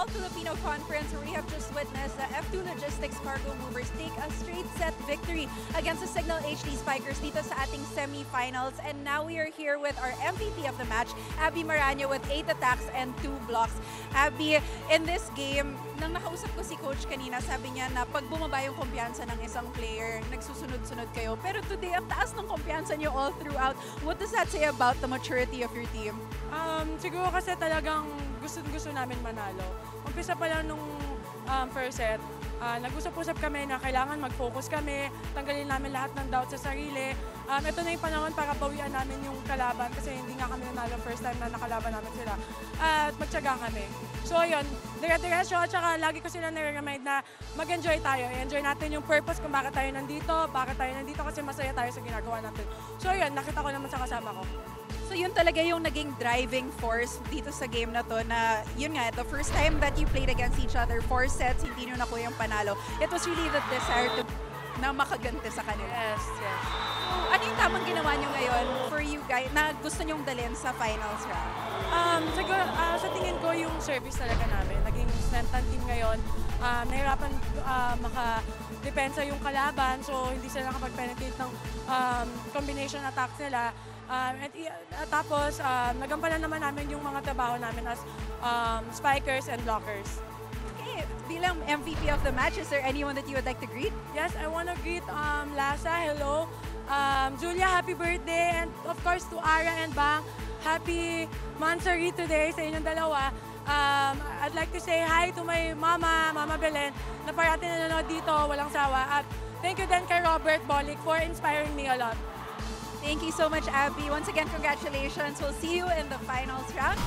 All-Filipino Conference where we have just witnessed the F2 Logistics Cargo Movers take a straight set victory against the Signal HD Spikers dito sa ating semifinals. And now we are here with our MVP of the match, Abby Maraño, with 8 attacks and 2 blocks. Abby, in this game, nang nakausap ko si Coach kanina, sabi niya na pag bumaba yung kumpiyansa ng isang player, nagsusunod-sunod kayo. Pero today, ang taas ng kumpiyansa niyo all throughout. What does that say about the maturity of your team? Siguro kasi talagang gusto namin manalo. Umpisa pa lang nung first set, nag-usap-usap kami na kailangan mag-focus kami, tanggalin namin lahat ng doubt sa sarili. Ito na yung panahon para bawian namin yung kalaban kasi hindi nga kami nanalo first time na nakalaban namin sila. At magtyaga kami. So yun, dire-diretso at saka lagi ko sila nare-remind na mag-enjoy tayo. I-enjoy natin yung purpose kung bakit tayo nandito kasi masaya tayo sa ginagawa natin. So yun, nakita ko naman sa kasama ko. So yun talaga yung naging driving force dito sa game na to na yun nga, the first time that you played against each other, 4 sets, hindi nyo nakuha yung panalo. It was really the desire to na makaganti sa kanila. Yes. So, ano yung tamang ginawa nyo ngayon for you guys na gusto nyong dalhin sa finals round? Siguro, sa tingin ko yung service talaga namin. Naging strength ng team ngayon. Nahirapan maka-depensa yung kalaban, so hindi sila nakapag-penetrate ng combination attacks nila. Tapos, nagampanan naman namin yung mga trabaho namin as spikers and blockers. Okay, bilang MVP of the match, is there anyone that you would like to greet? Yes, I want to greet Lasa, hello. Julia, happy birthday. And of course, to Ara and Bang, happy Mansari today sa inyong dalawa. I'd like to say hi to my Mama Belen, na parati nanonood dito, walang sawa. At thank you din kay Robert Bolick for inspiring me a lot. Thank you so much, Abby. Once again, congratulations. We'll see you in the finals round.